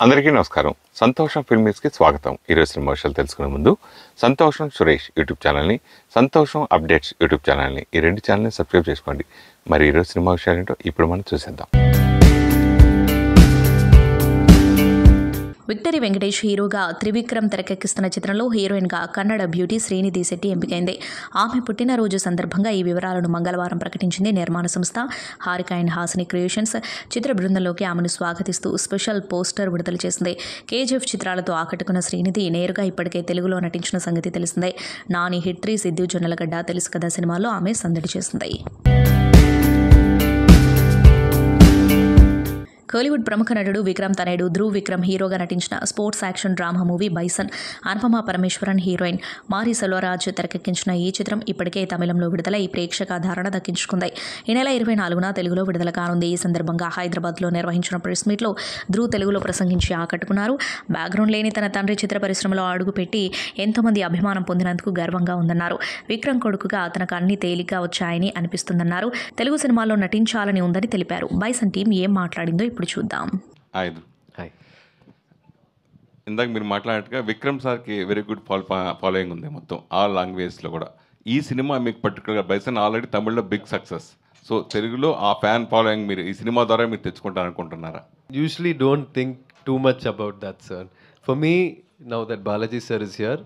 అందరికీ నమస్కారం. సంతోషం ఫిల్మీస్కి స్వాగతం. ఈరోజు సినిమా విషయాలు తెలుసుకునే ముందు సంతోషం సురేష్ యూట్యూబ్ ఛానల్ని, సంతోషం అప్డేట్స్ యూట్యూబ్ ఛానల్ని, ఈ రెండు ఛానల్ని సబ్స్క్రైబ్ చేసుకోండి. మరి ఈరోజు సినిమా విషయాలు ఏంటో ఇప్పుడు మనం చూసేద్దాం. విక్టరీ వెంకటేష్ హీరోగా త్రివిక్రమ్ తెరకెక్కిస్తున్న చిత్రంలో హీరోయిన్గా కన్నడ బ్యూటీ శ్రీనిధి శెట్టి ఎంపికైంది. ఆమె పుట్టినరోజు సందర్భంగా ఈ వివరాలను మంగళవారం ప్రకటించింది నిర్మాణ సంస్థ హారిక అండ్ హాసిని క్రియేషన్స్. చిత్ర బృందంలోకి ఆమెను స్వాగతిస్తూ స్పెషల్ పోస్టర్ విడుదల చేసింది. కేజీఎఫ్ చిత్రాలతో ఆకట్టుకున్న శ్రీనిధి నేరుగా ఇప్పటికే తెలుగులో నటించిన సంగతి తెలిసిందే. నాని, హిట్రీ, సిద్ధు, జొన్నలగడ్డ, తెలుసు కదా సినిమాల్లో ఆమె సందడి చేసింది. కోలీవుడ్ ప్రముఖ నటుడు విక్రమ్ తనయుడు ధ్రువ్ విక్రమ్ హీరోగా నటించిన sports action drama movie bison. Anupama Parameswaran heroine, మారి సెల్వరాజ్ తెరకెక్కించిన ఈ చిత్రం ఇప్పటికే తమిళంలో విడుదలై ప్రేక్షకాదరణ దక్కించుకుంది. ఈ నెల 24న తెలుగులో విడుదల కానుంది. ఈ సందర్భంగా హైదరాబాద్లో నిర్వహించిన ప్రెస్ మీట్లో ధ్రువ్ తెలుగులో ప్రసంగించి ఆకట్టుకున్నారు. బ్యాక్గ్రౌండ్ లేని తన తండ్రి చిత్ర పరిశ్రమలో అడుగుపెట్టి ఎంతోమంది అభిమానం పొందినందుకు గర్వంగా ఉందన్నారు. విక్రమ్ కొడుకుగా తనకు అన్ని తేలిగ్గా వచ్చాయని అనిపిస్తుందన్నారు. తెలుగు సినిమాల్లో నటించాలని ఉందని తెలిపారు. బైసన్ టీం ఏం మాట్లాడిందో ఇప్పుడు చూద్దాం. ఇందాక మీరు మాట్లాడినట్టుగా విక్రమ్ సార్కి వెరీ గుడ్ ఫాలోయింగ్ ఉంది మొత్తం ఆల్ లాంగ్వేజ్లో కూడా. ఈ సినిమా మీకు పర్టికులర్గా బైసన్ ఆల్రెడీ తమిళ్లో బిగ్ సక్సెస్. సో తెలుగులో ఆ ఫ్యాన్ ఫాలోయింగ్ మీరు ఈ సినిమా ద్వారా మీరు తెచ్చుకుంటారనుకుంటున్నారా? Usually don't think too much about that, sir. For me, now that Balaji sir is here,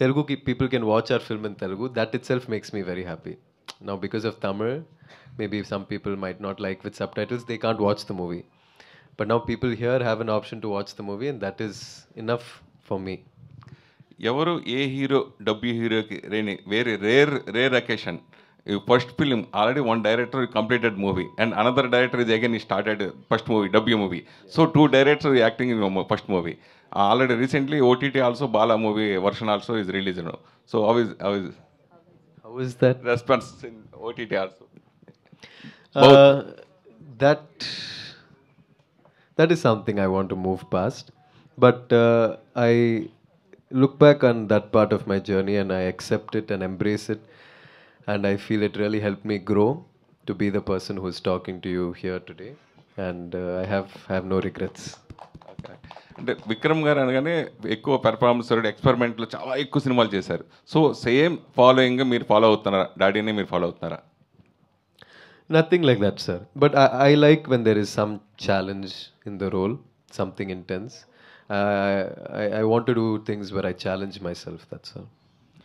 Telugu people can watch our film in Telugu. That itself makes me very happy. Now because of Tamil, maybe some people might not like with subtitles, they can't watch the movie. But now people here have an option to watch the movie and that is enough for me. ఎవరు ఏ hero W హీరోకి రేని very rare occasion. First film already one director completed movie and another director is again started first movie W movie. So two director acting in first movie. Already recently OTT also Bala movie version also is release. So how is that response in OTT also? That is something I want to move past. But I look back on that part of my journey and I accept it and embrace it. And I feel it really helped me grow to be the person who is talking to you here today. And I have no regrets. అంటే విక్రమ్ గారు అనగానే ఎక్కువ performance ఎక్స్పెరిమెంట్లో చాలా ఎక్కువ సినిమాలు చేశారు. So same following మీరు follow అవుతున్నారా? డాడీని మీరు ఫాలో అవుతున్నారా? Nothing like that, sir. But I like when there is some challenge in the role, something intense. I want to do things where I challenge myself, that's all.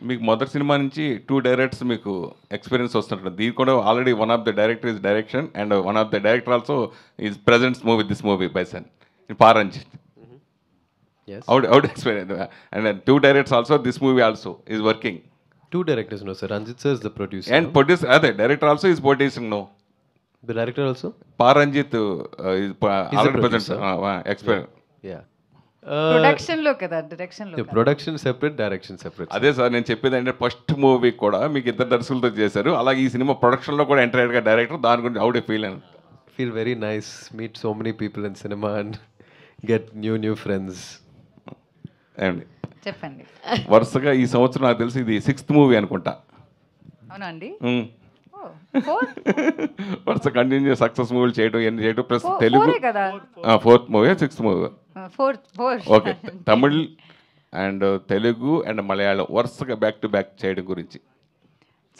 మీకు మొదటి cinema నుంచి two directors మీకు experience వస్తుంటుంది. దీని కూడా already one of the director is direction and one of the director also is presents movie this movie bison in Paramjit. Yes. How to explain it? And then two directors also, this movie also is working. Two directors, no, sir. Ranjit sir is the producer. And producer, director also is producing, no? The director also? Paranjit is already present. Expert. Yeah. Production లో కదా, direction లో. Production separate, direction separate. అదే sir నేను చెప్పేది అంటే first movie కూడా మీకు ఇద్దరు దర్శకులతో చేశారు. అలాగే ఈ సినిమా ప్రొడక్షన్ లో కూడా ఎంటైర్ గా డైరెక్టర్. దాని గురించి how do feel and feel very nice. Meet so many people in cinema and get new friends. అండి చెప్పండి. వరుసగా ఈ సంవత్సరం నాకు తెలిసి ఇది 6th మూవీ అనుకుంటా. అవునండి. వరుస కంటిన్యూ సక్సెస్ మూవీలు చేయడం ఎన్ని చేయడం plus Telugu 4th movie 6th movie okay Tamil and Telugu and Malayalam వరుసగా బ్యాక్ టు బ్యాక్ చేయడం గురించి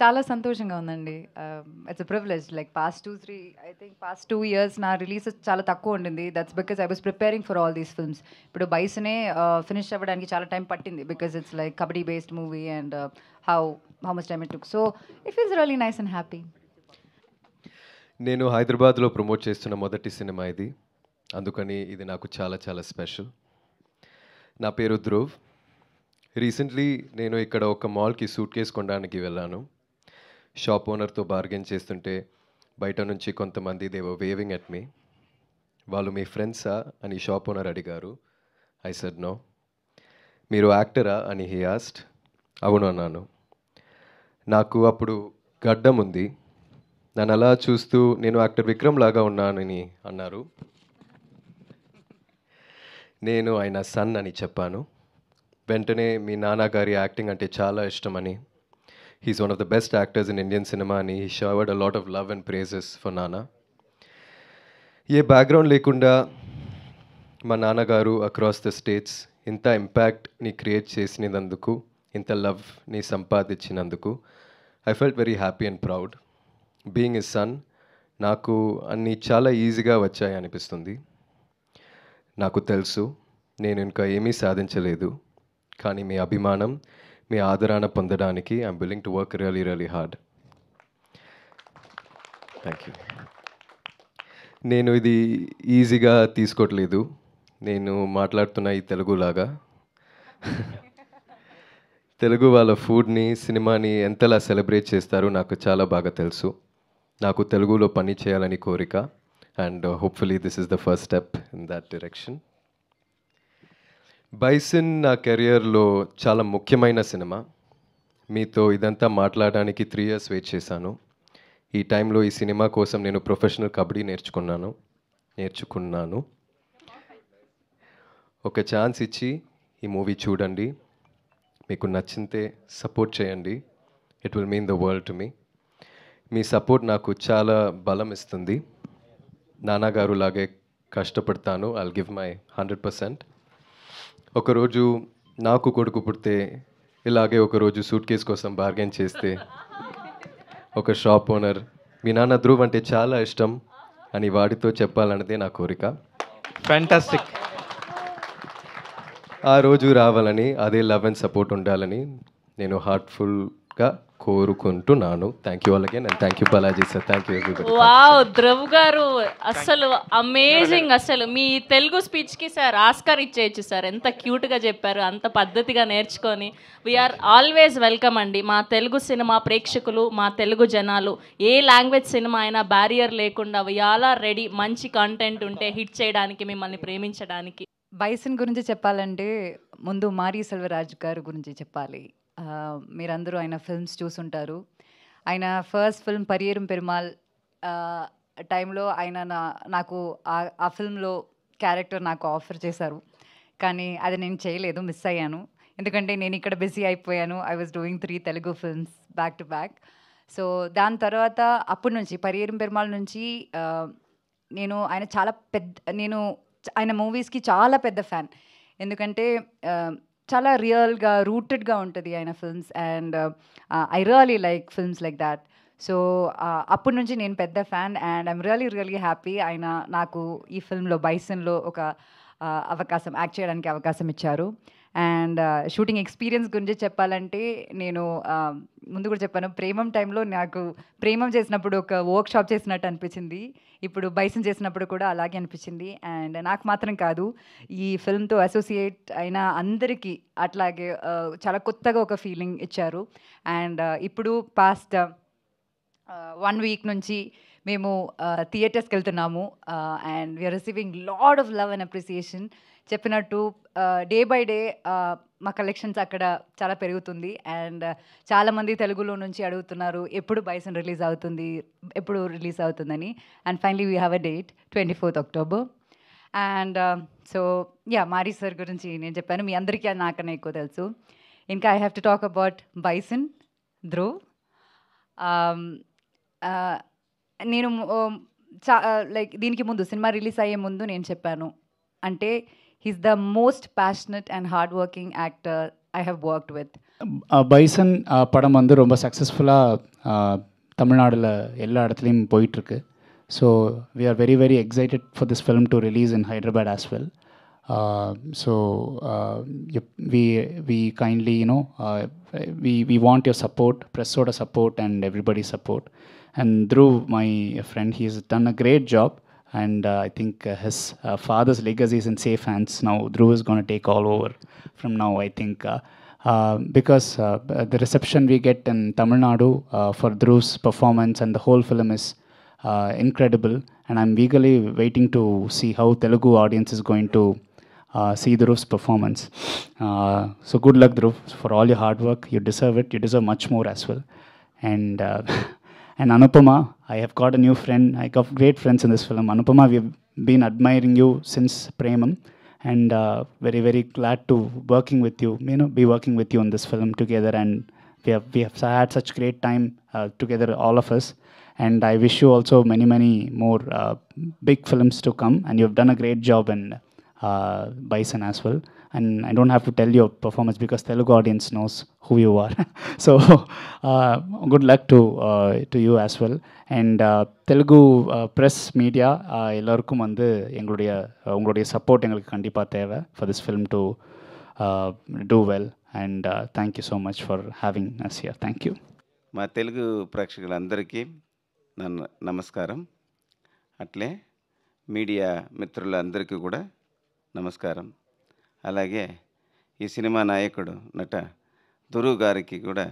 చాలా సంతోషంగా ఉందండి. It's a privilege. Like past 2 years నా రిలీజెస్ చాలా తక్కువ ఉండింది. That's because I was preparing for all these films. ఇప్పుడు బైసనే ఫినిష్ అవ్వడానికి చాలా టైం పట్టింది because it's like kabaddi based movie and how much time it took. So it feels really nice and happy. నేను హైదరాబాద్లో ప్రమోట్ చేస్తున్న మొదటి సినిమా ఇది, అందుకని ఇది నాకు చాలా చాలా స్పెషల్. నా పేరు ధ్రువ్. రీసెంట్లీ నేను ఇక్కడ ఒక మాల్కి సూట్ కేస్ కొనడానికి వెళ్ళాను. షాప్ ఓనర్తో బార్గెన్ చేస్తుంటే బయట నుంచి కొంతమంది they were waving at me. వాళ్ళు మీ ఫ్రెండ్సా అని షాప్ ఓనర్ అడిగారు. I said no. మీరు యాక్టరా అని హీ ఆస్క్డ్. అవును అన్నాను. నాకు అప్పుడు గడ్డం ఉంది. నన్ను అలా చూస్తూ నేను యాక్టర్ విక్రమ్ లాగా ఉన్నానని అన్నారు. నేను ఆయన సన్ అని చెప్పాను. వెంటనే మీ నాన్నగారి యాక్టింగ్ అంటే చాలా ఇష్టమని, he's one of the best actors in Indian cinema అని he showered a lot of love and praises for nanna. A background లేకుండా మా నాన్నగారు అక్రాస్ ద స్టేట్స్ ఇంత ఇంపాక్ట్ని క్రియేట్ చేసినందుకు, ఇంత లవ్ని సంపాదించినందుకు I felt very happy and proud. Being a son, నాకు అన్నీ చాలా ఈజీగా వచ్చాయి అనిపిస్తుంది. నాకు తెలుసు నేను ఇంకా ఏమీ సాధించలేదు, కానీ మీ అభిమానం, మీ ఆదరణ పొందడానికి I'm willing to work really really hard. Thank you. నేను ఇది ఈజీగా తీసుకోవట్లేదు. నేను మాట్లాడుతున్న ఈ తెలుగులాగా తెలుగు వాళ్ళ ఫుడ్ని, సినిమాని ఎంతలా సెలబ్రేట్ చేస్తారో నాకు చాలా బాగా తెలుసు. నాకు తెలుగులో పని చేయాలని కోరిక, and hopefully this is the first step in that direction. Bison నా కెరియర్లో చాలా ముఖ్యమైన సినిమా. మీతో ఇదంతా మాట్లాడడానికి 3 years వెయిట్ చేశాను. ఈ టైంలో ఈ సినిమా కోసం నేను ప్రొఫెషనల్ కబడ్డీ నేర్చుకున్నాను. ఒక ఛాన్స్ ఇచ్చి ఈ మూవీ చూడండి. మీకు నచ్చితే సపోర్ట్ చేయండి. It will mean the world to me. Me support నాకు చాలా బలం ఇస్తుంది. నాన్నగారు లాగే కష్టపడతాను. I'll give my 100%. ఒకరోజు నాకు కొడుకు పుడితే ఇలాగే ఒకరోజు సూట్ కేస్ కోసం బార్గెన్ చేస్తే ఒక షాప్ ఓనర్ మీ నాన్న ధ్రువ్ అంటే చాలా ఇష్టం అని వాడితో చెప్పాలన్నదే నా కోరిక. ఫ్యాంటాస్టిక్. ఆ రోజు రావాలని, అదే లవ్ అండ్ సపోర్ట్ ఉండాలని నేను హార్ట్ఫుల్గా కోరుకుంటున్నాను. Thank you all again and thank you Balaji sir. Thank you everybody. Wow, Dhruv గారు అసలు అమేజింగ్. అసలు మీ తెలుగు స్పీచ్కి సార్ ఆస్కార్ ఇచ్చేయచ్చు సార్. ఎంత క్యూట్గా చెప్పారు, అంత పద్ధతిగా నేర్చుకొని. వీఆర్ ఆల్వేస్ వెల్కమ్ అండి. మా తెలుగు సినిమా ప్రేక్షకులు, మా తెలుగు జనాలు, ఏ లాంగ్వేజ్ సినిమా అయినా బ్యారియర్ లేకుండా వీఆర్ రెడీ. మంచి కంటెంట్ ఉంటే హిట్ చేయడానికి, మిమ్మల్ని ప్రేమించడానికి. బైసన్ గురించి చెప్పాలంటే ముందు మారీ సెల్వరాజ్ గారు గురించి చెప్పాలి. మీరందరూ ఆయన ఫిల్మ్స్ చూసుంటారు. ఆయన ఫస్ట్ ఫిల్మ్ పరియేరం పెరుమాల్ టైంలో ఆయన నాకు ఆ ఫిల్మ్లో క్యారెక్టర్ నాకు ఆఫర్ చేశారు, కానీ అది నేను చేయలేదు, మిస్ అయ్యాను. ఎందుకంటే నేను ఇక్కడ బిజీ అయిపోయాను. I was doing 3 Telugu films back to back. So దాని తర్వాత అప్పటి నుంచి పరియేరం పెరుమాల్ నుంచి నేను ఆయన మూవీస్కి చాలా పెద్ద ఫ్యాన్. ఎందుకంటే చాలా రియల్గా రూటెడ్గా ఉంటుంది ఆయన films, and I really like films like that. So అప్పటి నుంచి నేను పెద్ద fan, and I'm really happy ఆయన నాకు ఈ ఫిల్మ్లో బైసన్లో ఒక యాక్ట్ చేయడానికి అవకాశం ఇచ్చారు. అండ్ షూటింగ్ ఎక్స్పీరియన్స్ గురించి చెప్పాలంటే నేను ముందు కూడా చెప్పాను, ప్రేమం టైంలో నాకు ప్రేమం చేసినప్పుడు ఒక వర్క్ షాప్ చేసినట్టు అనిపించింది. ఇప్పుడు బైసన్ చేసినప్పుడు కూడా అలాగే అనిపించింది. అండ్ నాకు మాత్రం కాదు, ఈ ఫిల్మ్తో అసోసియేట్ అయిన అందరికీ అట్లాగే చాలా కొత్తగా ఒక ఫీలింగ్ ఇచ్చారు. అండ్ ఇప్పుడు పాస్ట్ 1 week నుంచి మేము థియేటర్స్కి వెళ్తున్నాము, and we are receiving lot of love and appreciation. చెప్పినట్టు డే బై డే మా కలెక్షన్స్ అక్కడ చాలా పెరుగుతుంది. అండ్ చాలామంది తెలుగులో నుంచి అడుగుతున్నారు ఎప్పుడు బైసన్ రిలీజ్ అవుతుందని. And finally we have a date 24th October. And so Mari sir గురించి నేను చెప్పాను, మీ అందరికీ నాకన్నా ఎక్కువ తెలుసు. ఇంకా I have to talk about Bison, Dhruv. నేను లైక్ దీనికి ముందు సినిమా రిలీజ్ అయ్యే ముందు నేను చెప్పాను, అంటే he's the most passionate and hardworking actor I have worked with. Bison படம் வந்து ரொம்ப சக்ஸஸ்ஃபுல்லாக தமிழ்நாடில் எல்லா இடத்துலையும் போயிட்டுருக்கு. So we are very very excited for this film to release in Hyderabad as well. So we kindly we want your support, pressoda support and everybody's support. And Dhruv, my friend, he has done a great job. And I think his father's legacy is in safe hands now. Dhruv is going to take all over from now, I think, because the reception we get in Tamil Nadu for Dhruv's performance and the whole film is incredible. And I'm eagerly waiting to see how Telugu audience is going to see Dhruv's performance. So good luck, Dhruv, for all your hard work. You deserve it. You deserve much more as well. And Anupama, I have got a new friend. I got great friends in this film. Anupama, we have been admiring you since Premam, and very very glad to be working with you in this film together. And we have had such great time together, all of us. And I wish you also many more big films to come. And you have done a great job in Bison as well. And I don't have to tell your performance because Telugu audience knows who you are. So good luck to you as well. And Telugu press media எல்லாருக்கும் வந்து உங்களுடைய support எங்களுக்கு கண்டிப்பாக தேவை for this film to do well. And thank you so much for having us here. Thank you. మా తెలుగు ప్రేక్షకులందరికీ నమస్కారం. అట్లే మీడియా మిత్రులందరికీ కూడా నమస్కారం. అలాగే ఈ సినిమా నాయకుడు నట ధ్రువ్ గారికి కూడా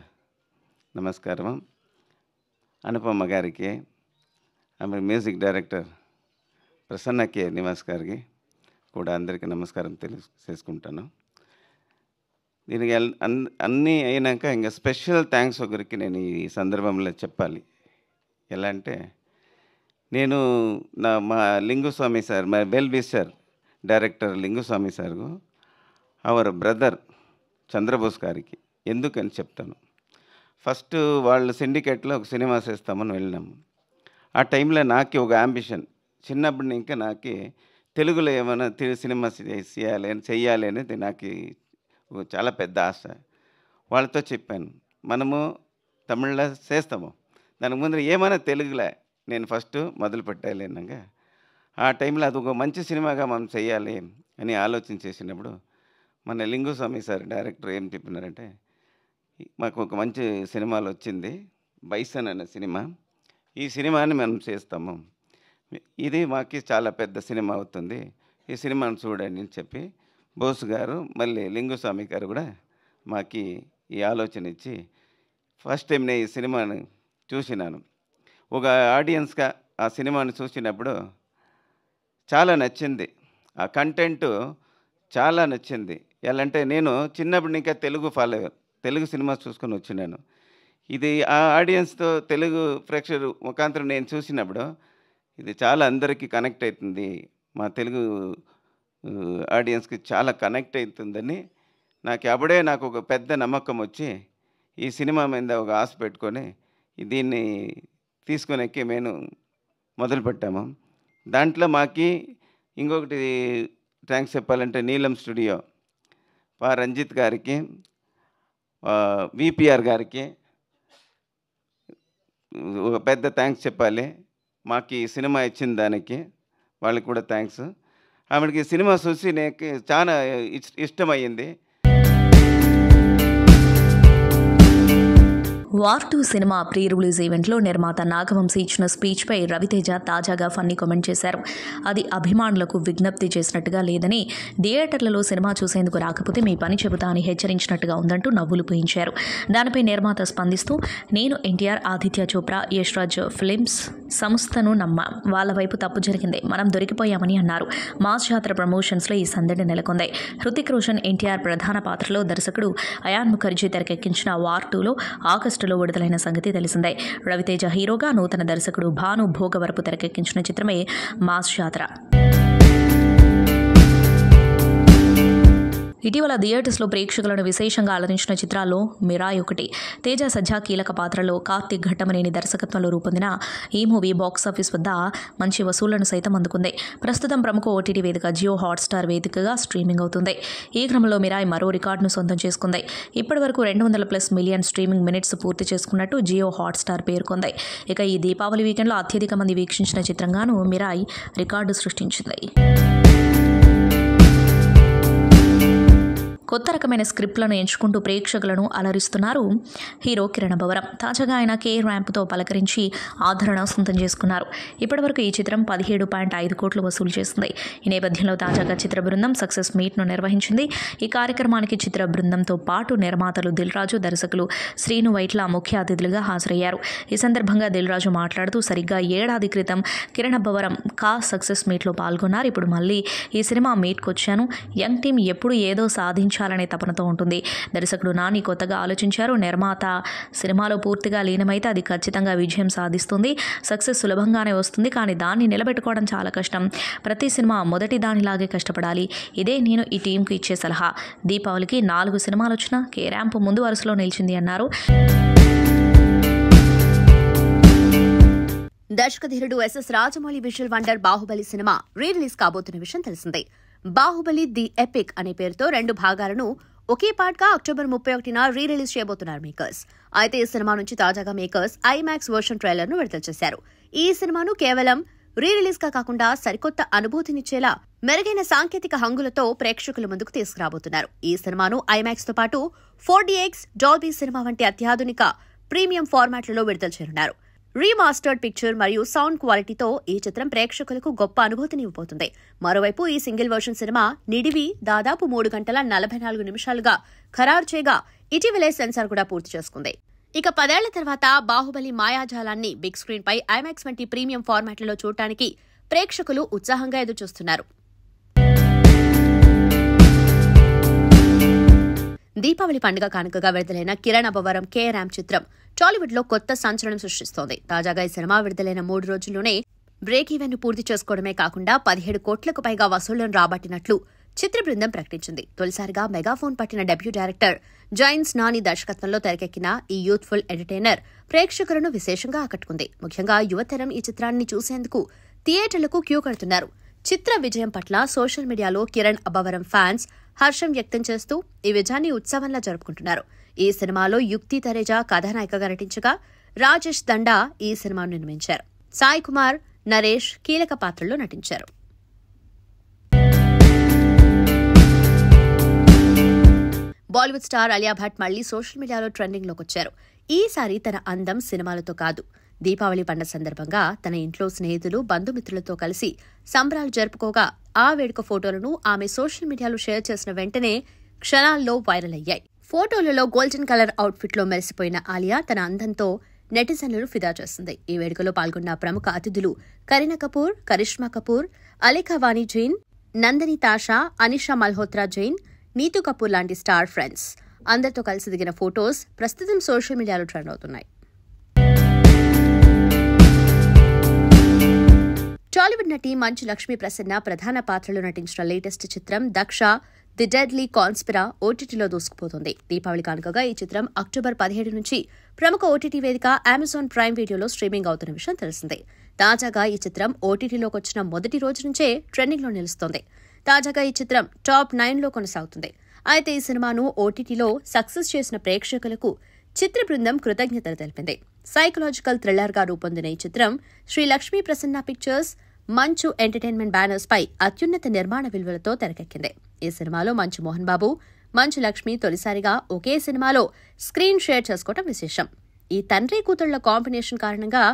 నమస్కారం. అనుపమ గారికి, ఆమె మ్యూజిక్ డైరెక్టర్ ప్రసన్న కే నివాస్ గారికి కూడా అందరికీ నమస్కారం తెలియజేసుకుంటాను. దీనికి అన్నీ అయినాక ఇంకా స్పెషల్ థ్యాంక్స్ ఒకరికి నేను ఈ సందర్భంలో చెప్పాలి. ఎలా అంటే, నేను మా లింగుస్వామి సార్, మా వెల్ విషర్ డైరెక్టర్ లింగుస్వామి సార్కు అవర్ బ్రదర్ చంద్రబోస్ గారికి ఎందుకని చెప్తాను. ఫస్ట్ వాళ్ళు సిండికేట్లో ఒక సినిమా చేస్తామని వెళ్ళినాము. ఆ టైంలో నాకు ఒక అంబిషన్, చిన్నప్పటి ఇంకా నాకు తెలుగులో ఏమైనా సినిమా చెయ్యాలి అనేది నాకు చాలా పెద్ద ఆశ. వాళ్ళతో చెప్పాను, మనము తమిళ్లో చేస్తాము, దానికి ముందర ఏమైనా తెలుగులో నేను ఫస్ట్ మొదలు పెట్టాలి అన్నాక ఆ టైంలో అది ఒక మంచి సినిమాగా మనం చెయ్యాలి అని ఆలోచన చేసినప్పుడు మన లింగుస్వామి సార్ డైరెక్టర్ ఏం చెప్పినారంటే, మాకు ఒక మంచి సినిమాలు వచ్చింది, బైసన్ అనే సినిమా, ఈ సినిమాని మనం చేస్తాము, ఇది మాకు చాలా పెద్ద సినిమా అవుతుంది, ఈ సినిమాను చూడండి అని చెప్పి బోస్ గారు మళ్ళీ లింగుస్వామి గారు కూడా మాకు ఈ ఆలోచన ఇచ్చి ఫస్ట్ టైం నేను ఈ సినిమాని చూసినాను. ఒక ఆడియన్స్గా ఆ సినిమాని చూసినప్పుడు చాలా నచ్చింది, ఆ కంటెంట్ చాలా నచ్చింది. ఎలా అంటే, నేను చిన్నప్పుడు ఇంకా తెలుగు ఫాలోవర్, తెలుగు సినిమా చూసుకొని వచ్చినాను. ఇది ఆ ఆడియన్స్తో తెలుగు ప్రేక్షకులు ముఖాంతరం నేను చూసినప్పుడు ఇది చాలా అందరికీ కనెక్ట్ అవుతుంది, మా తెలుగు ఆడియన్స్కి చాలా కనెక్ట్ అవుతుందని నాకు ఒక పెద్ద నమ్మకం వచ్చి ఈ సినిమా మీద ఒక ఆశ పెట్టుకొని దీన్ని తీసుకునేకి మేము మొదలుపెట్టాము. దాంట్లో మాకు ఇంకొకటి థ్యాంక్స్ చెప్పాలంటే, నీలం స్టూడియో రంజిత్ గారికి, విపిఆర్ గారికి ఒక పెద్ద థ్యాంక్స్ చెప్పాలి. మాకు ఈ సినిమా ఇచ్చిన దానికి వాళ్ళకి కూడా థ్యాంక్స్. ఆమెకి సినిమా చూసి నాకు చాలా ఇష్టమైంది. వార్ 2 సినిమా ప్రీ రిలీజ్ ఈవెంట్లో నిర్మాత నాగవంశీ ఇచ్చిన స్పీచ్పై రవితేజ తాజాగా ఫన్నీ కామెంట్ చేశారు. అది అభిమానులకు విజ్ఞప్తి చేసినట్టుగా లేదని, థియేటర్లలో సినిమా చూసేందుకు రాకపోతే మీ పని చెబుతా అని హెచ్చరించినట్టుగా ఉందంటూ నవ్వులు పూయించారు. దానిపై నిర్మాత స్పందిస్తూ, నేను ఎన్టీఆర్, ఆదిత్య చోప్రా, యష్ రాజ్ ఫిలిమ్స్ సంస్థను నమ్మా, వాళ్ళ వైపు తప్పు జరిగింది, మనం దొరికిపోయామని అన్నారు. మాస్ జాతర ప్రమోషన్స్లో ఈ సందడి నెలకొంది. హృతిక్ రోషన్ ఎన్టీఆర్ ప్రధాన పాత్రలో దర్శకుడు అయాన్ ముఖర్జీ తెరకెక్కించిన వార్ 2లో ఆగస్టులో విడుదలైన సంగతి తెలిసిందే. రవితేజ హీరోగా నూతన దర్శకుడు భాను భోగవరపు తెరకెక్కించిన చిత్రమే మాస్ జాతర. ఇటీవల థియేటర్స్లో ప్రేక్షకులను విశేషంగా అలరించిన చిత్రాల్లో మిరాయ్ ఒకటి. తేజ సజ్జా కీలక పాత్రలో కార్తిక్ ఘట్టమనేని దర్శకత్వంలో రూపొందిన ఈ మూవీ బాక్సాఫీస్ వద్ద మంచి వసూళ్లను సైతం అందుకుంది. ప్రస్తుతం ప్రముఖ ఓటీటీ వేదిక జియో హాట్స్టార్ వేదికగా స్ట్రీమింగ్ అవుతుంది. ఈ క్రమంలో మిరాయ్ మరో రికార్డును సొంతం చేసుకుంది. ఇప్పటివరకు 200+ మిలియన్ స్ట్రీమింగ్ మినిట్స్ పూర్తి చేసుకున్నట్టు జియో హాట్స్టార్ పేర్కొంది. ఇక ఈ దీపావళి వీకెండ్లో అత్యధిక మంది వీక్షించిన చిత్రంగానూ మిరాయ్ రికార్డు సృష్టించింది. కొత్త రకమైన స్క్రిప్ట్లను ఎంచుకుంటూ ప్రేక్షకులను అలరిస్తున్నారు హీరో కిరణ్ అబ్బవరం. తాజాగా ఆయన కే ర్యాంప్తో పలకరించి ఆదరణ సొంతం చేసుకున్నారు. ఇప్పటివరకు ఈ చిత్రం 17.5 కోట్లు వసూలు చేసింది. ఈ నేపథ్యంలో తాజాగా చిత్ర బృందం సక్సెస్ మీట్ను నిర్వహించింది. ఈ కార్యక్రమానికి చిత్ర బృందంతో పాటు నిర్మాతలు దిల్ రాజు, దర్శకులు శ్రీను వైట్ల ముఖ్య అతిథులుగా హాజరయ్యారు. ఈ సందర్భంగా దిల్ రాజు మాట్లాడుతూ, సరిగ్గా 7 ఏళ్ల క్రితం కిరణ్ అబ్బవరం సక్సెస్ మీట్లో పాల్గొన్నారు. ఇప్పుడు మళ్ళీ ఈ సినిమా మీట్కి వచ్చాను. యంగ్ టీం ఎప్పుడు ఏదో సాధించాలనే తపనతో ఉంటుంది. దర్శకుడు నాని కొత్తగా ఆలోచించారు. నిర్మాత సినిమాలో పూర్తిగా లీనమైతే అది ఖచ్చితంగా విజయం సాధిస్తుంది. సక్సెస్ సులభంగానే వస్తుంది, కానీ దాన్ని నిలబెట్టుకోవడం చాలా కష్టం. ప్రతి సినిమా మొదటి దానిలాగే కష్టపడాలి. ఇదే నేను ఈ టీంకు ఇచ్చే సలహా. దీపావళికి 4 సినిమాలు వచ్చినా కే ర్యాంప్ ముందు వరుసలో నిలిచింది అన్నారు. దర్శకధీరుడు SS Rajamouli visual wonder Baahubali cinema re release కాబోతున్న విషయం తెలిసిందే. బాహుబలి ది ఎపిక్ అనే పేరుతో 2 భాగాలను ఒకే పార్ట్గా అక్టోబర్ 31న రిలీజ్ చేయబోతున్నారు మేకర్స్. అయితే ఈ సినిమా నుంచి తాజాగా మేకర్స్ ఐమాక్స్ వర్షన్ ట్రైలర్ను విడుదల చేశారు. ఈ సినిమాను కేవలం రీరిలీజ్గా కాకుండా సరికొత్త అనుభూతినిచ్చేలా మెరుగైన సాంకేతిక హంగులతో ప్రేక్షకుల ముందుకు తీసుకురాబోతున్నారు. ఈ సినిమాను ఐమాక్స్ తో పాటు 4DX, డాల్బీ సినిమా వంటి అత్యాధునిక ప్రీమియం ఫార్మాట్లలో విడుదల చేయనున్నారు. రీమాస్టర్డ్ పిక్చర్ మరియు సౌండ్ క్వాలిటీతో ఈ చిత్రం ప్రేక్షకులకు గొప్ప అనుభూతిని ఇవ్వబోతుంది. మరోవైపు ఈ సింగిల్ వర్షన్ సినిమా నిడివి దాదాపు 3 గంటల 44 నిమిషాలుగా ఖరారు చేయగా ఇటీవలే సెన్సార్ కూడా పూర్తి చేసుకుంది. ఇక 10 ఏళ్ల తర్వాత బాహుబలి మాయాజాలాన్ని బిగ్ స్క్రీన్ పై ఐమాక్స్ వంటి ప్రీమియం ఫార్మాట్లలో చూడటానికి ప్రేక్షకులు ఉత్సాహంగా ఎదురుచూస్తున్నారు. దీపావళి పండుగ కానుకగా విడుదలైన కిరణ్ అబ్బవరం కే రామ్ చిత్రం టాలీవుడ్ లో కొత్త సంచలనం సృష్టిస్తోంది. తాజాగా ఈ సినిమా విడుదలైన 3 రోజుల్లోనే బ్రేక్ ఈవెన్ ను పూర్తి చేసుకోవడమే కాకుండా 17 కోట్లకు పైగా వసూళ్లను రాబట్టినట్లు చిత్ర బృందం ప్రకటించింది. తొలిసారిగా మెగాఫోన్ పట్టిన డెబ్యూ డైరెక్టర్ జైన్స్ నాని దర్శకత్వంలో తెరకెక్కిన ఈ యూత్ఫుల్ ఎంటర్టైనర్ ప్రేక్షకులను విశేషంగా ఆకట్టుకుంది. ముఖ్యంగా యువతరం ఈ చిత్రాన్ని చూసేందుకు థియేటర్లకు క్యూ కడుతున్నారు. చిత్ర విజయం పట్ల సోషల్ మీడియాలో కిరణ్ అబ్బవరం ఫ్యాన్స్ హర్షం వ్యక్తం చేస్తూ ఈ విజయాన్ని ఉత్సవంలా జరుపుకుంటున్నారు. ఈ సినిమాలో యుక్తి తరేజా కథానాయికగా నటించగా రాజేష్ దండా ఈ సినిమాను నిర్మించారు. సాయి కుమార్, నరేష్ కీలక పాత్రల్లో నటించారు. బాలీవుడ్ స్టార్ అలియా భట్ మళ్లీ సోషల్ మీడియాలో ట్రెండింగ్ లోకి వచ్చారు. ఈసారి తన అందం సినిమాలతో కాదు, దీపావళి పండుగ సందర్భంగా తన ఇంట్లో స్నేహితులు, బంధుమిత్రులతో కలిసి సంబరాలు జరుపుకోగా ఆ వేడుక ఫోటోలను ఆమె సోషల్ మీడియాలో షేర్ చేసిన వెంటనే క్షణాల్లో వైరల్ అయ్యాయి. ఫోటోలలో గోల్డెన్ కలర్ అవుట్ఫిట్ లో మెరిసిపోయిన ఆలియా తన అందంతో నెటిజన్లను ఫిదా చేసింది. ఈ వేడుకలో పాల్గొన్న ప్రముఖ అతిథులు కరీనా కపూర్, కరిష్మా కపూర్, అలేఖా వాణి జైన్, నందిని తాషా, అనిషా మల్హోత్రా జైన్, నీతూ కపూర్ లాంటి స్టార్ ఫ్రెండ్స్ అందరితో కలిసి దిగిన ఫోటోస్ ప్రస్తుతం సోషల్ మీడియాలో ట్రెండ్ అవుతున్నాయి. టాలీవుడ్ నటి మంచు లక్ష్మీ ప్రసన్న ప్రధాన పాత్రలో నటించిన లేటెస్ట్ చిత్రం దక్ష ది డెడ్లీ కాన్స్పిరా ఓటీటీలో దూసుకుపోతుంది. దీపావళి కానుకగా ఈ చిత్రం అక్టోబర్ 17 నుంచి ప్రముఖ ఓటీటీ వేదిక అమెజాన్ ప్రైమ్ వీడియోలో స్ట్రీమింగ్ అవుతున్న విషయం తెలిసిందే. తాజాగా ఈ చిత్రం ఓటీటీలోకి వచ్చిన మొదటి రోజు నుంచే ట్రెండింగ్ లో నిలుస్తోంది. తాజాగా ఈ చిత్రం టాప్ 9లో కొనసాగుతుంది. అయితే ఈ సినిమాను ఓటీటీలో సక్సెస్ చేసిన ప్రేక్షకులకు చిత్ర బృందం కృతజ్ఞతలు తెలిపింది. సైకలాజికల్ థ్రిల్లర్ గా రూపొందిన ఈ చిత్రం శ్రీ లక్ష్మీ ప్రసన్న పిక్చర్స్, మంచు ఎంటర్టైన్మెంట్ బ్యానర్స్ పై అత్యున్నత నిర్మాణ విలువలతో తెరకెక్కింది. ఈ సినిమాలో మంచు మోహన్ బాబు, మంచు లక్ష్మి తొలిసారిగా ఒకే సినిమాలో స్క్రీన్ షేర్ చేసుకోవడం విశేషం. ఈ తండ్రి కూతుళ్ల కాంబినేషన్ కారణంగా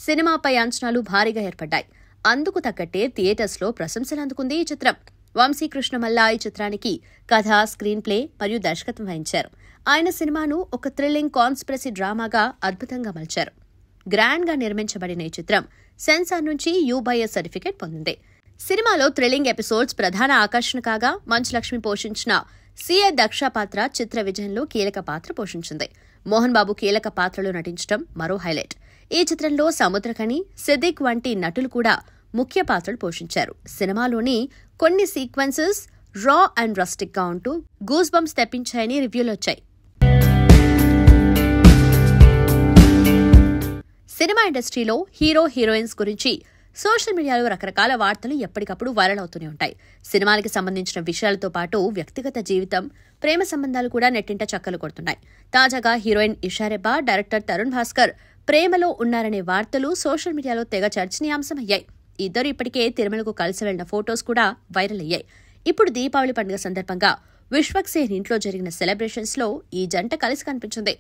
సినిమాపై అంచనాలు భారీగా ఏర్పడ్డాయి. అందుకు తగ్గట్టే థియేటర్స్ లో ప్రశంసలు అందుకుంది ఈ చిత్రం. వంశీకృష్ణ మల్లా ఈ చిత్రానికి కథ, స్క్రీన్ ప్లే మరియు దర్శకత్వం వహించారు. ఆయన సినిమాను ఒక థ్రిల్లింగ్ కాన్స్పిరసీ డ్రామాగా అద్భుతంగా మలిచారు. గ్రాండ్ గా నిర్మించబడిన ఈ చిత్రం సెన్సార్ నుంచి U/S సర్టిఫికేట్ పొందింది. సినిమాలో థ్రిల్లింగ్ ఎపిసోడ్స్ ప్రధాన ఆకర్షణ కాగా మంచు లక్ష్మి పోషించిన సీఏ దక్ష పాత్ర చిత్ర విజయంలో కీలక పాత్ర పోషించింది. మోహన్ బాబు కీలక పాత్రలో నటించడం మరో హైలైట్. ఈ చిత్రంలో సముద్రఖని, సిద్దిక్ వంటి నటులు కూడా ముఖ్య పాత్రలు పోషించారు. సినిమాలోని కొన్ని సీక్వెన్సెస్ రా అండ్ రస్టిక్ గా ఉంటూ గూస్ బంప్స్ తెప్పించాయని రివ్యూలు వచ్చాయి. సినిమా ఇండస్ట్రీలో హీరో, హీరోయిన్స్ గురించి సోషల్ మీడియాలో రకరకాల వార్తలు ఎప్పటికప్పుడు వైరల్ అవుతూనే ఉంటాయి. సినిమానికి సంబంధించిన విషయాలతో పాటు వ్యక్తిగత జీవితం, ప్రేమ సంబంధాలు కూడా నెట్టింట చక్కలు కొడుతున్నాయి. తాజాగా హీరోయిన్ ఇషా రెబ్బా, డైరెక్టర్ తరుణ్ భాస్కర్ ప్రేమలో ఉన్నారనే వార్తలు సోషల్ మీడియాలో తెగ చర్చనీయాంశమయ్యాయి. ఇద్దరు ఇప్పటికే తిరుమలకు కలిసి వెళ్లిన ఫోటోస్ కూడా వైరల్ అయ్యాయి. ఇప్పుడు దీపావళి పండుగ సందర్భంగా విశ్వక్ సేన్ ఇంట్లో జరిగిన సెలబ్రేషన్స్ లో ఈ జంట కలిసి కనిపించింది.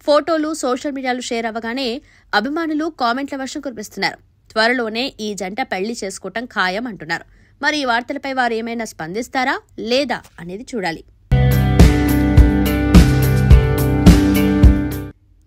ఫోటోలు సోషల్ మీడియాలో షేర్ అవ్వగానే అభిమానులు కామెంట్ల వర్షం కురిపిస్తున్నారు. త్వరలోనే ఈ జంట పెళ్లి చేసుకోవటం ఖాయం అంటున్నారు. మరి ఈ వార్తలపై వారు ఏమైనా స్పందిస్తారా లేదా అనేది చూడాలి.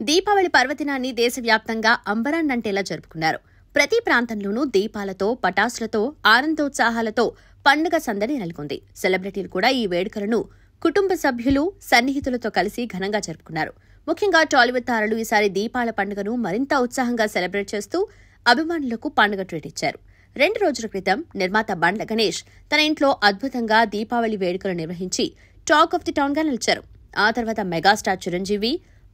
దీపావళి పర్వదినాన్ని దేశవ్యాప్తంగా అంబరాన్నంటేలా జరుపుకున్నారు. ప్రతి ప్రాంతంలోనూ దీపాలతో, పటాసులతో, ఆనందోత్సాహాలతో పండుగ సందడి నెలకొంది. సెలబ్రిటీలు కూడా ఈ వేడుకలను కుటుంబ సభ్యులు, సన్నిహితులతో కలిసి ఘనంగా జరుపుకున్నారు. ముఖ్యంగా టాలీవుడ్ తారలు ఈసారి దీపాల పండుగను మరింత ఉత్సాహంగా సెలబ్రేట్ చేస్తూ అభిమానులకు పండుగ ట్రీట్ ఇచ్చారు. 2 రోజుల క్రితం నిర్మాత బండ్ల గణేష్ తన ఇంట్లో అద్భుతంగా దీపావళి వేడుకలు నిర్వహించి టాక్ ఆఫ్ ది టౌన్ గా నిలిచారు. ఆ తర్వాత మెగాస్టార్ చిరంజీవి,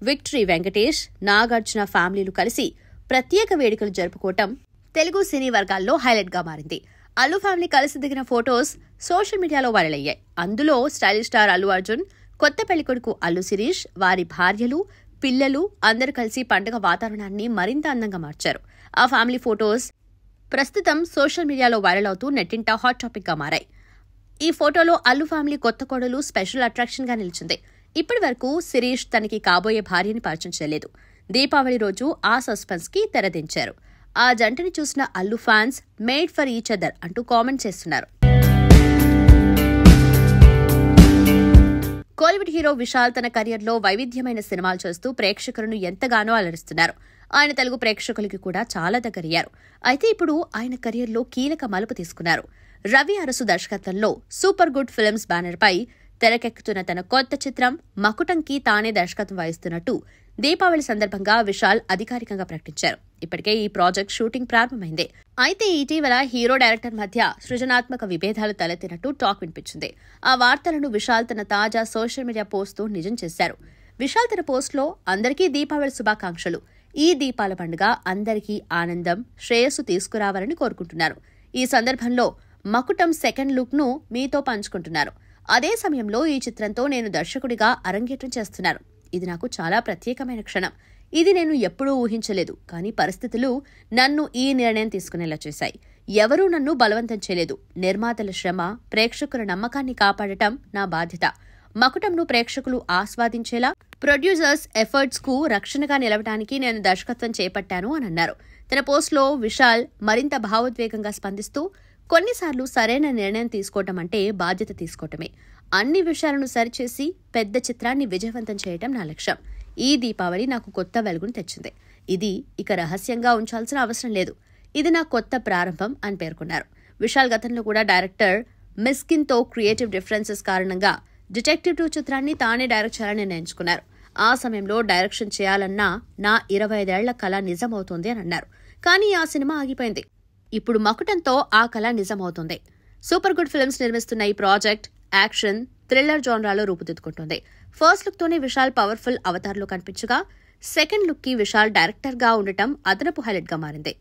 విక్టరీ వెంకటేష్, నాగార్జున ఫ్యామిలీలు కలిసి ప్రత్యేక వేడుకలు జరుపుకోవటం తెలుగు సినీ వర్గాల్లో హైలైట్ గా మారింది. అల్లు ఫ్యామిలీ కలిసి దిగిన ఫొటోస్ సోషల్ మీడియాలో వైరల్ అయ్యాయి. అందులో స్టైలిష్ స్టార్ అల్లు అర్జున్, కొత్త పెళ్లికొడుకు అల్లు శిరీష్, వారి భార్యలు, పిల్లలు అందరూ కలిసి పండుగ వాతావరణాన్ని మరింత అందంగా మార్చారు. ఆ ఫ్యామిలీ ఫొటోస్ ప్రస్తుతం సోషల్ మీడియాలో వైరల్ అవుతూ నెట్టింట హాట్ టాపిక్ గా మారాయి. ఈ ఫోటోలో అల్లు ఫ్యామిలీ కొత్త కోడలు స్పెషల్ అట్రాక్షన్ గా నిలిచింది. ఇప్పటి వరకు శిరీష్ తనకి కాబోయే భార్యని పరిచయం చేయలేదు. దీపావళి రోజు ఆ సస్పెన్స్ కి తెరదించారు. ఆ జంటని చూసిన Allu fans made for each other అంటూ కామెంట్ చేస్తున్నారు. కోలీవుడ్ హీరో విశాల్ తన కెరియర్లో వైవిధ్యమైన సినిమాలు చేస్తూ ప్రేక్షకులను ఎంతగానో అలరిస్తున్నారు. ఆయన తెలుగు ప్రేక్షకులకి కూడా చాలా దగ్గరయ్యారు. అయితే ఇప్పుడు ఆయన కెరియర్లో కీలక మలుపు తీసుకున్నారు. రవి అరసు దర్శకత్వంలో సూపర్ గుడ్ ఫిల్మ్స్ బ్యానర్ పై తెరకెక్కుతున్న తన కొత్త చిత్రం మకుటంకి తానే దర్శకత్వం వహిస్తున్నట్టు దీపావళి సందర్భంగా విశాల్ అధికారికంగా ప్రకటించారు. ఇప్పటికే ఈ ప్రాజెక్ట్ షూటింగ్ ప్రారంభమైంది. అయితే ఇటీవల హీరో డైరెక్టర్ మధ్య సృజనాత్మక విభేదాలు తలెత్తినట్టు టాక్ వినిపించింది. ఆ వార్తలను విశాల్ తన తాజా సోషల్ మీడియా పోస్ట్తో నిజం చేశారు. విశాల్ తన పోస్ట్లో అందరికీ దీపావళి శుభాకాంక్షలు. ఈ దీపాల పండుగ అందరికీ ఆనందం, శ్రేయస్సు తీసుకురావాలని కోరుకుంటున్నారు. ఈ సందర్భంలో మకుటం సెకండ్ లుక్ ను మీతో పంచుకుంటున్నారు. అదే సమయంలో ఈ చిత్రంతో నేను దర్శకుడిగా అరంగేట్రం చేస్తున్నాను. ఇది నాకు చాలా ప్రత్యేకమైన క్షణం. ఇది నేను ఎప్పుడూ ఊహించలేదు. కానీ పరిస్థితులు నన్ను ఈ నిర్ణయం తీసుకునేలా చేశాయి. ఎవరూ నన్ను బలవంతం చేయలేదు. నిర్మాతల శ్రమ, ప్రేక్షకుల నమ్మకాన్ని కాపాడటం నా బాధ్యత. మకుటంను ప్రేక్షకులు ఆస్వాదించేలా ప్రొడ్యూసర్స్ ఎఫర్ట్స్ కు రక్షణగా నిలవడానికి నేను దర్శకత్వం చేపట్టాను అని అన్నారు. తన పోస్ట్లో విశాల్ మరింత భావోద్వేగంగా స్పందిస్తూ, కొన్నిసార్లు సరైన నిర్ణయం తీసుకోవటం అంటే బాధ్యత తీసుకోవటమే. అన్ని విషయాలను సరిచేసి పెద్ద చిత్రాన్ని విజయవంతం చేయటం నా లక్ష్యం. ఈ దీపావళి నాకు కొత్త వెలుగును తెచ్చింది. ఇది ఇక రహస్యంగా ఉంచాల్సిన అవసరం లేదు. ఇది నా కొత్త ప్రారంభం అని పేర్కొన్నారు. విశాల్ గతంలో కూడా డైరెక్టర్ మిస్కిన్తో క్రియేటివ్ డిఫరెన్సెస్ కారణంగా డిటెక్టివ్ 2 చిత్రాన్ని తానే డైరెక్ట్ చేయాలని నిర్ణయించుకున్నారు. ఆ సమయంలో డైరెక్షన్ చేయాలన్నా నా 25 ఏళ్ల కళ నిజమవుతోంది అని అన్నారు. కానీ ఆ సినిమా ఆగిపోయింది. ఇప్పుడు మకుటంతో ఆ కళ నిజమవుతోంది. సూపర్ గుడ్ ఫిల్మ్స్ నిర్మిస్తున్న ఈ ప్రాజెక్ట్ యాక్షన్, థ్రిల్లర్ జోన్రాలో రూపుదిద్దుకుంటోంది. ఫస్ట్ లుక్ తోనే విశాల్ పవర్ఫుల్ అవతార్లో కనిపించగా, సెకండ్ లుక్ కి విశాల్ డైరెక్టర్ గా ఉండటం అదనపు హైలైట్ గా మారింది.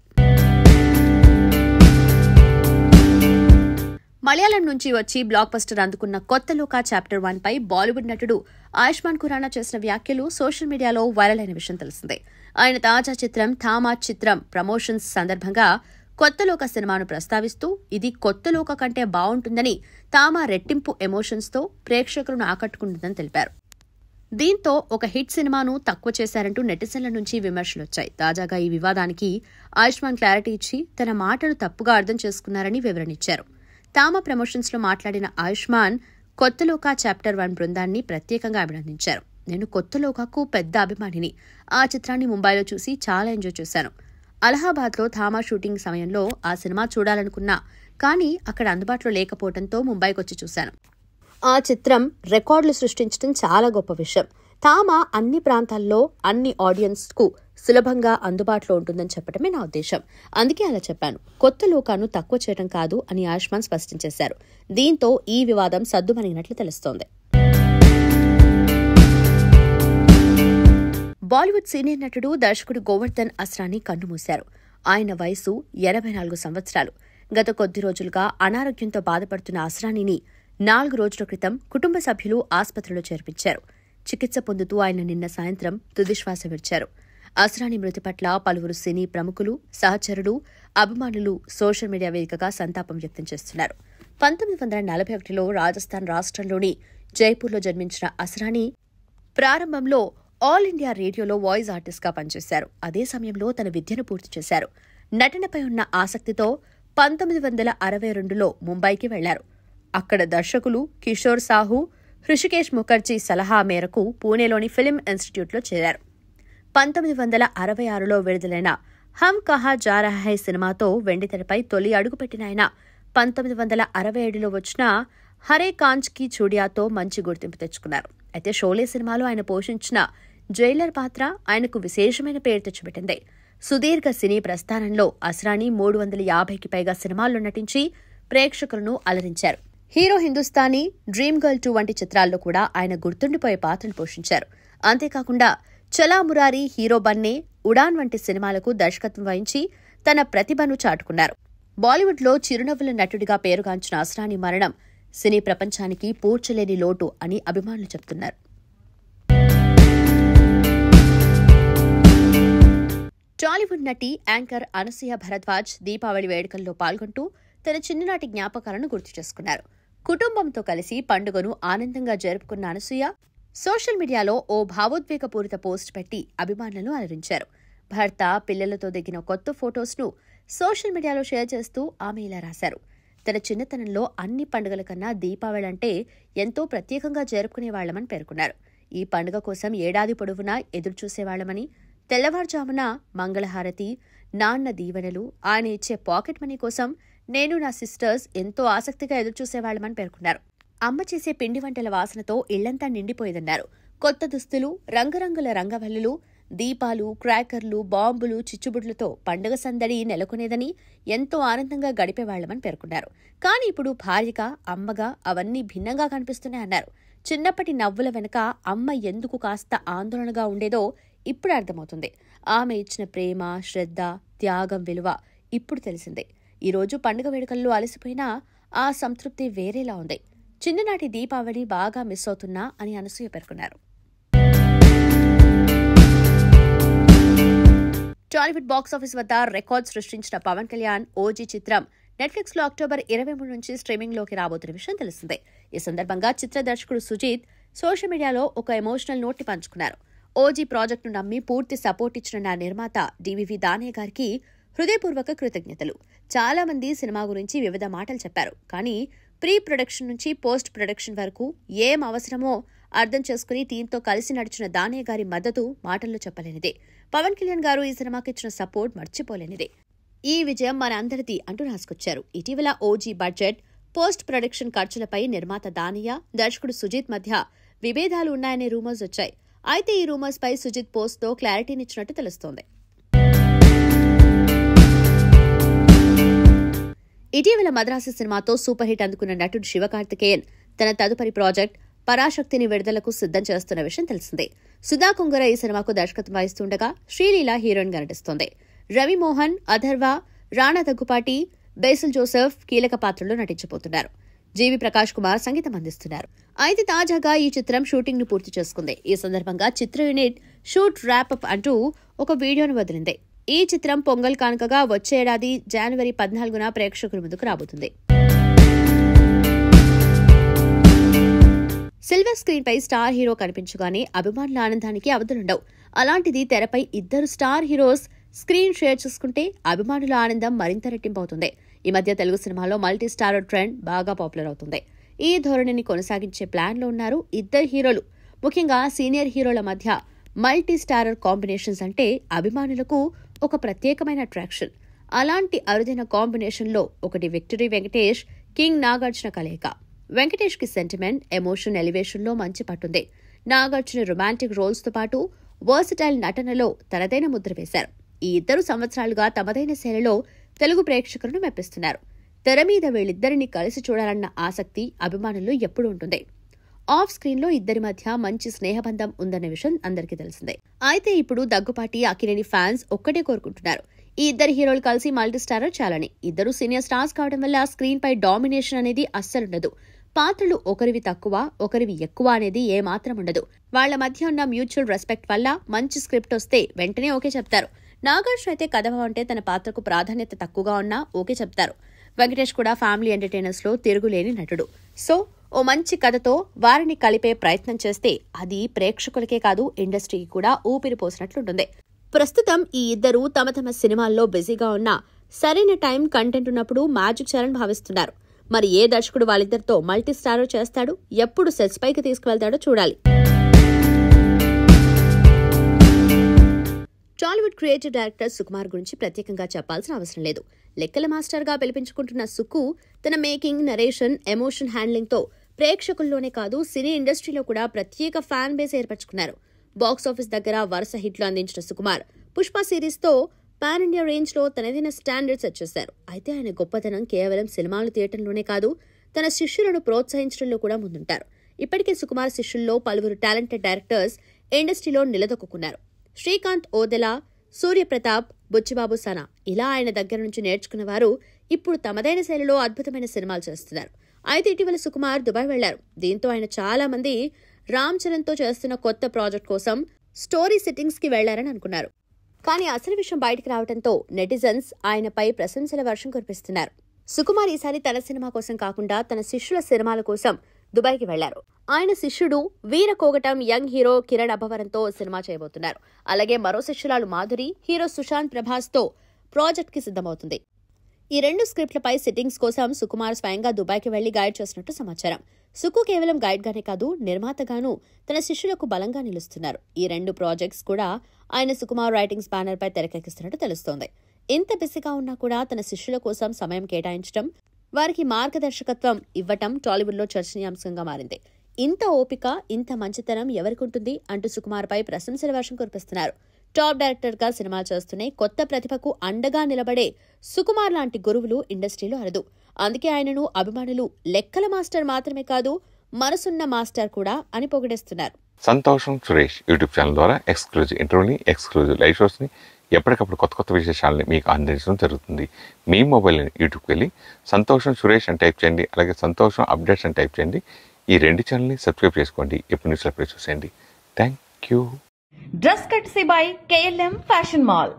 మలయాళం నుంచి వచ్చి బ్లాక్ బస్టర్ అందుకున్న కొత్త లోక చాప్టర్ 1 పై బాలీవుడ్ నటుడు ఆయుష్మాన్ ఖురానా చేసిన వ్యాఖ్యలు సోషల్ మీడియాలో వైరల్ అయిన విషయం తెలిసిందే. ఆయన తాజా చిత్రం థామా చిత్రం ప్రమోషన్స్ సందర్భంగా కొత్త లోక సినిమాను ప్రస్తావిస్తూ, ఇది కొత్త లోక కంటే బాగుంటుందని, తామా రెట్టింపు ఎమోషన్స్ తో ప్రేక్షకులను ఆకట్టుకుంటుందని తెలిపారు. దీంతో ఒక హిట్ సినిమాను తక్కువ చేశారంటూ నెటిజన్ల నుంచి విమర్శలొచ్చాయి. తాజాగా ఈ వివాదానికి ఆయుష్మాన్ క్లారిటీ ఇచ్చి తన మాటలు తప్పుగా అర్థం చేసుకున్నారని వివరణిచ్చారు. తామా ప్రమోషన్స్ లో మాట్లాడిన ఆయుష్మాన్ కొత్త లోక చాప్టర్ 1 బృందాన్ని ప్రత్యేకంగా అభినందించారు. నేను కొత్త లోకకు పెద్ద అభిమానిని. ఆ చిత్రాన్ని ముంబైలో చూసి చాలా ఎంజాయ్ చేశాను. అలహాబాద్లో థామా షూటింగ్ సమయంలో ఆ సినిమా చూడాలనుకున్నా, కానీ అక్కడ అందుబాటులో లేకపోవడంతో ముంబైకి వచ్చి చూశాను. ఆ చిత్రం రికార్డులు సృష్టించడం చాలా గొప్ప విషయం. థామా అన్ని ప్రాంతాల్లో అన్ని ఆడియన్స్ కు సులభంగా అందుబాటులో ఉంటుందని చెప్పడమే నా ఉద్దేశం. అందుకే అలా చెప్పాను. కొత్త లోకాను తక్కువ చేయడం కాదు అని ఆయుష్మాన్ స్పష్టం చేశారు. దీంతో ఈ వివాదం సద్దుమణిగినట్లు తెలుస్తోంది. బాలీవుడ్ సీనియర్ నటుడు, దర్శకుడు గోవర్ధన్ అస్రానీ కన్నుమూశారు. ఆయన వయసు 84 సంవత్సరాలు. గత కొద్ది రోజులుగా అనారోగ్యంతో బాధపడుతున్న అస్రానీని 4 రోజుల క్రితం కుటుంబ సభ్యులు ఆసుపత్రిలో చేర్పించారు. చికిత్స పొందుతూ ఆయన నిన్న సాయంత్రం తుదిశ్వాస విడిచారు. అస్రానీ మృతి పట్ల పలువురు సినీ ప్రముఖులు, సహచరులు, అభిమానులు సోషల్ మీడియా వేదికగా సంతాపం వ్యక్తం చేస్తున్నారు. 1941లో రాజస్థాన్ రాష్ట్రంలోని జైపూర్లో జన్మించిన అస్రానీ ప్రారంభంలో ఆల్ ఇండియా రేడియోలో వాయిస్ ఆర్టిస్ట్ గా పనిచేశారు. అదే సమయంలో తన విద్యను పూర్తి చేశారు. నటనపై ఉన్న ఆసక్తితో 1962లో ముంబైకి వెళ్లారు. అక్కడ దర్శకులు కిషోర్ సాహు, హృషికేశ్ ముఖర్జీ సలహా మేరకు పూణేలోని ఫిల్మ్ ఇన్స్టిట్యూట్లో చేరారు. 1966లో విడుదలైన హమ్ కహా జా రహా హై సినిమాతో వెండితెరపై తొలి అడుగుపెట్టిన ఆయన 1967లో వచ్చిన హరే కాంచ్ కి చూడియాతో మంచి గుర్తింపు తెచ్చుకున్నారు. అయితే షోలే సినిమాలో ఆయన పోషించిన జైలర్ పాత్ర ఆయనకు విశేషమైన పేరు తెచ్చిపెట్టింది. సుదీర్ఘ సినీ ప్రస్థానంలో అస్రానీ 350కి పైగా సినిమాల్లో నటించి ప్రేక్షకులను అలరించారు. హీరో హిందుస్థానీ, డ్రీమ్ గర్ల్ 2 వంటి చిత్రాల్లో కూడా ఆయన గుర్తుండిపోయే పాత్రను పోషించారు. అంతేకాకుండా చలా మురారి, హీరో బన్నే, ఉడాన్ వంటి సినిమాలకు దర్శకత్వం వహించి తన ప్రతిభను చాటుకున్నారు. బాలీవుడ్లో చిరునవ్వుల నటుడిగా పేరుగాంచిన అస్రాని మరణం సినీ ప్రపంచానికి పూడ్చలేని లోటు అని అభిమానులు చెప్తున్నారు. టాలీవుడ్ నటి యాంకర్ అనసూయ భరద్వాజ్ దీపావళి వేడుకల్లో పాల్గొంటూ తన చిన్ననాటి జ్ఞాపకాలను గుర్తు చేసుకున్నారు. కుటుంబంతో కలిసి పండుగను ఆనందంగా జరుపుకున్న అనసూయ సోషల్ మీడియాలో ఓ భావోద్వేగపూరిత పోస్ట్ పెట్టి అభిమానులను అలరించారు. భర్త, పిల్లలతో దిగిన కొత్త ఫొటోస్ను సోషల్ మీడియాలో షేర్ చేస్తూ ఆమె ఇలా రాశారు. తన చిన్నతనంలో అన్ని పండుగల కన్నా దీపావళి అంటే ఎంతో ప్రత్యేకంగా జరుపుకునేవాళ్లమని పేర్కొన్నారు. ఈ పండుగ కోసం ఏడాది పొడవునా ఎదురుచూసేవాళ్లమని, తెల్లవారుజామున మంగళహారతి, నాన్న దీవెనలు, ఆయన ఇచ్చే పాకెట్ మనీ కోసం నేను, నా సిస్టర్స్ ఎంతో ఆసక్తిగా ఎదురుచూసేవాళ్లమని పేర్కొన్నారు. అమ్మ చేసే పిండి వంటల వాసనతో ఇళ్లంతా నిండిపోయేదన్నారు. కొత్త దుస్తులు, రంగురంగుల రంగవల్లులు, దీపాలు, క్రాకర్లు, బాంబులు, చిచ్చుబుడ్లతో పండుగ సందడి నెలకొనేదని, ఎంతో ఆనందంగా గడిపేవాళ్లమని పేర్కొన్నారు. కానీ ఇప్పుడు భార్యగా, అమ్మగా అవన్నీ భిన్నంగా కనిపిస్తున్నాయన్నారు. చిన్నప్పటి నవ్వుల వెనుక అమ్మ ఎందుకు కాస్త ఆందోళనగా ఉండేదో ఇప్పుడు అర్థమవుతుంది. ఆమె ఇచ్చిన ప్రేమ, శ్రద్ధ, త్యాగం విలువ ఇప్పుడు తెలిసిందే. ఈరోజు పండుగ వేడుకల్లో అలసిపోయినా ఆ సంతృప్తి వేరేలా ఉంది. చిన్ననాటి దీపావళి బాగా మిస్ అవుతున్నా అని అనసూయ పేర్కొన్నారు. టాలీవుడ్ బాక్సాఫీస్ వద్ద రికార్డ్ సృష్టించిన పవన్ కళ్యాణ్ ఓజీ చిత్రం నెట్ఫ్లిక్స్ లో అక్టోబర్ 23 నుంచి స్ట్రీమింగ్లోకి రాబోతున్న విషయం తెలిసిందే. ఈ సందర్భంగా చిత్ర దర్శకుడు సుజీత్ సోషల్ మీడియాలో ఒక ఎమోషనల్ నోట్ ని పంచుకున్నారు. ఓజీ ప్రాజెక్టును నమ్మి పూర్తి సపోర్ట్ ఇచ్చిన నా నిర్మాత డివివి దానయ్య గారికి హృదయపూర్వక కృతజ్ఞతలు. చాలా మంది సినిమా గురించి వివిధ మాటలు చెప్పారు. కానీ ప్రీ ప్రొడక్షన్ నుంచి పోస్ట్ ప్రొడక్షన్ వరకు ఏం అవసరమో అర్థం చేసుకుని టీంతో కలిసి నడిచిన దానయ్య గారి మద్దతు మాటల్లో చెప్పలేనిదే. పవన్ కళ్యాణ్ గారు ఈ సినిమాకి ఇచ్చిన సపోర్ట్ మర్చిపోలేనిదే. ఈ విజయం మన అందరిది అంటూ రాసుకొచ్చారు. ఇటీవల ఓజీ బడ్జెట్, పోస్ట్ ప్రొడక్షన్ ఖర్చులపై నిర్మాత దానయ్య, దర్శకుడు సుజిత్ మధ్య విభేదాలు ఉన్నాయనే రూమర్స్ వచ్చాయి. అయితే ఈ రూమర్స్ పై సుజిత్ పోస్ట్తో క్లారిటీనిచ్చినట్టు తెలుస్తోంది. ఇటీవల మద్రాసు సినిమాతో సూపర్ హిట్ అందుకున్న నటుడు శివకార్తికేయన్ తన తదుపరి ప్రాజెక్ట్ పరాశక్తిని విడుదలకు సిద్ధం చేస్తున్న విషయం తెలిసిందే. సుధా కుంగర ఈ సినిమాకు దర్శకత్వం వహిస్తుండగా శ్రీలీల హీరోయిన్ గా నటిస్తోంది. రవి మోహన్, అథర్వ, రాణా దగ్గుపాటి, బేసిల్ జోసెఫ్ కీలక పాత్రలో నటించబోతున్నారు. జీవి ప్రకాష్ కుమార్ సంగీతం అందిస్తున్నారు. అయితే తాజాగా ఈ చిత్రం షూటింగ్ ను పూర్తి చేసుకుంది. ఈ సందర్భంగా చిత్ర యూనిట్ షూట్ ర్యాప్ అప్ అంటూ ఒక వీడియోను వదిలింది. ఈ చిత్రం పొంగల్ కానుకగా వచ్చే ఏడాది జనవరి 14న ప్రేక్షకుల ముందుకు రాబోతుంది. సిల్వర్ స్క్రీన్ పై స్టార్ హీరో కనిపించగానే అభిమానుల ఆనందానికి అవధులుండవు. అలాంటిది తెరపై ఇద్దరు స్టార్ హీరోస్ స్క్రీన్ షేర్ చేసుకుంటే అభిమానుల ఆనందం మరింత రెట్టింపవుతుంది. ఈ మధ్య తెలుగు సినిమాలో మల్టీ స్టారర్ ట్రెండ్ బాగా పాపులర్ అవుతుంది. ఈ ధోరణిని కొనసాగించే ప్లాన్ లో ఉన్నారు ఇద్దరు హీరోలు. ముఖ్యంగా సీనియర్ హీరోల మధ్య మల్టీ స్టారర్ కాంబినేషన్స్ అంటే అభిమానులకు ఒక ప్రత్యేకమైన అట్రాక్షన్. అలాంటి అరుదైన కాంబినేషన్ లో ఒకటి విక్టరీ వెంకటేష్, కింగ్ నాగార్జున కలయిక. వెంకటేష్ కి సెంటిమెంట్, ఎమోషన్, ఎలివేషన్ లో మంచి పట్టుంది. నాగార్జున రొమాంటిక్ రోల్స్ తో పాటు వర్సటైల్ నటనలో తనదైన ముద్ర వేశారు. ఈ ఇద్దరు సంవత్సరాలుగా తమదైన శైలిలో తెలుగు ప్రేక్షకులను మెప్పిస్తున్నారు. తెర మీద వీళ్ళిద్దరిని కలిసి చూడాలన్న ఆసక్తి అభిమానుల్లో ఎప్పుడూ ఉంటుంది. ఆఫ్ స్క్రీన్ లో ఇద్దరి మధ్య మంచి స్నేహబంధం ఉందన్న విషయం అందరికీ తెలిసిందే. అయితే ఇప్పుడు దగ్గుపాటి, అక్కినేని ఫ్యాన్స్ ఒక్కటే కోరుకుంటున్నారు, ఈ ఇద్దరు హీరోలు కలిసి మల్టీస్టారర్ చాలని. ఇద్దరు సీనియర్ స్టార్స్ కావడం వల్ల స్క్రీన్ పై డామినేషన్ అనేది అస్సలుండదు. పాత్రలు ఒకరివి తక్కువ, ఒకరివి ఎక్కువ అనేది ఏమాత్రం ఉండదు. వాళ్ల మధ్య ఉన్న మ్యూచువల్ రెస్పెక్ట్ వల్ల మంచి స్క్రిప్ట్ వస్తే వెంటనే ఓకే చెప్తారు. నాగార్జున అయితే కథ అంటే తన పాత్రకు ప్రాధాన్యత తక్కువగా ఉన్నా ఓకే చెప్తారు. వెంకటేష్ కూడా ఫ్యామిలీ ఎంటర్టైనర్స్ లో తిరుగులేని నటుడు. సో ఓ మంచి కథతో వారిని కలిపే ప్రయత్నం చేస్తే అది ప్రేక్షకులకే కాదు ఇండస్ట్రీకి కూడా ఊపిరి పోసినట్లుంటుంది. ప్రస్తుతం ఈ ఇద్దరు తమ తమ సినిమాల్లో బిజీగా ఉన్నా సరైన టైం, కంటెంట్ ఉన్నప్పుడు మ్యాజిక్ చేయాలని భావిస్తున్నారు. మరి ఏ దర్శకుడు వాళ్ళిద్దరితో మల్టీ స్టారర్ చేస్తాడు, ఎప్పుడు సెట్స్ పైకి తీసుకువెళ్తాడో చూడాలి. టాలీవుడ్ క్రియేటివ్ డైరెక్టర్ సుకుమార్ గురించి ప్రత్యేకంగా చెప్పాల్సిన అవసరం లేదు. లెక్కల మాస్టర్ గా పిలిపించుకుంటున్న సుకు తన మేకింగ్, నరేషన్, ఎమోషన్ హ్యాండ్లింగ్ తో ప్రేక్షకుల్లోనే కాదు సినీ ఇండస్ట్రీలో కూడా ప్రత్యేక ఫ్యాన్ బేస్ ఏర్పరచుకున్నారు. బాక్సాఫీస్ దగ్గర వరుస హిట్లు అందించిన సుకుమార్ పుష్ప సిరీస్ తో పాన్ ఇండియా రేంజ్ లో తనదైన స్టాండర్డ్స్ సెట్ చేశారు. అయితే ఆయన గొప్పతనం కేవలం సినిమాలు తీయటంలోనే కాదు, తన శిష్యులను ప్రోత్సహించడంలో కూడా ముందుంటారు. ఇప్పటికే సుకుమార్ శిష్యుల్లో పలువురు టాలెంటెడ్ డైరెక్టర్స్ ఇండస్ట్రీలో నిలదొక్కున్నారు. శ్రీకాంత్ ఓదెలా, సూర్యప్రతాప్, బుచ్చిబాబు సనా ఇలా ఆయన దగ్గర నుంచి నేర్చుకున్న వారు ఇప్పుడు తమదైన శైలిలో అద్భుతమైన సినిమాలు చేస్తున్నారు. అయితే ఇటీవల సుకుమార్ దుబాయ్ వెళ్లారు. దీంతో ఆయన చాలా మంది రామ్ చరణ్తో చేస్తున్న కొత్త ప్రాజెక్ట్ కోసం స్టోరీ సిట్టింగ్స్ కి వెళ్లారని అనుకున్నారు. కానీ అసలు విషయం బయటకు రావడంతో నెటిజన్స్ ఆయనపై ప్రశంసల వర్షం కురిపిస్తున్నారు. సుకుమార్ ఈసారి తన సినిమా కోసం కాకుండా తన శిష్యుల సినిమాల కోసం దుబాయ్కి వెళ్లారు. ఆయన శిష్యుడు వీర కోగటం యంగ్ హీరో కిరణ్ అభవరంతో సినిమా చేయబోతున్నారు. అలాగే మరో శిష్యురాలు మాధురి హీరో సుశాంత్ ప్రభాస్తో ప్రాజెక్ట్ కి సిద్ధమవుతుంది. ఈ 2 స్క్రిప్ట్లపై సిట్టింగ్స్ కోసం సుకుమార్ స్వయంగా దుబాయ్కి వెళ్లి గైడ్ చేసినట్టు సమాచారం. సుకు కేవలం గైడ్ గానే కాదు, నిర్మాతగాను తన శిష్యులకు బలంగా నిలుస్తున్నారు. ఈ 2 ప్రాజెక్ట్స్ కూడా ఆయన సుకుమార్ రైటింగ్స్ బ్యానర్ పై తెరకెక్కిస్తున్నట్టు తెలుస్తోంది. ఇంత బిజీగా ఉన్నా కూడా తన శిష్యుల కోసం సమయం కేటాయించడం, వారికి మార్గదర్శకత్వం ఇవ్వటం టాలీవుడ్లో చర్చనీయాంశంగా మారింది. ఇంత ఓపిక, ఇంత మంచితనం ఎవరికుంటుంది అంటూ సుకుమార్ పై ప్రశంసల వర్షం కురిపిస్తున్నారు. టాప్ డైరెక్టర్ గా సినిమా చేస్తూనే కొత్త ప్రతిభకు అండగా నిలబడే సుకుమార్ లాంటి గురువులు ఇండస్ట్రీలో అరుదు. అందుకే ఆయనను అభిమానులు లెక్కల మాస్టర్ మాత్రమే కాదు, మనసున్న మాస్టర్ కూడా అని పొగిడేస్తున్నారు. సంతోషం సురేష్ యూట్యూబ్ ఛానల్ ద్వారా ఎక్స్క్లూజివ్ ఇంటర్వ్యూని, ఎక్స్క్లూజివ్ లైవ్ షోస్ని, ఎప్పటికప్పుడు కొత్త విశేషాలని మీకు అందించడం జరుగుతుంది. మీ మొబైల్ని యూట్యూబ్కి వెళ్ళి సంతోషం సురేష్ అని టైప్ చేయండి. అలాగే సంతోషం అప్డేట్స్ అని టైప్ చేయండి. ఈ 2 ఛానల్ని సబ్స్క్రైబ్ చేసుకోండి. ఎప్పుడు న్యూస్లో చూసేయండి. Thank you. Dress కట్సీ by KLM fashion mall.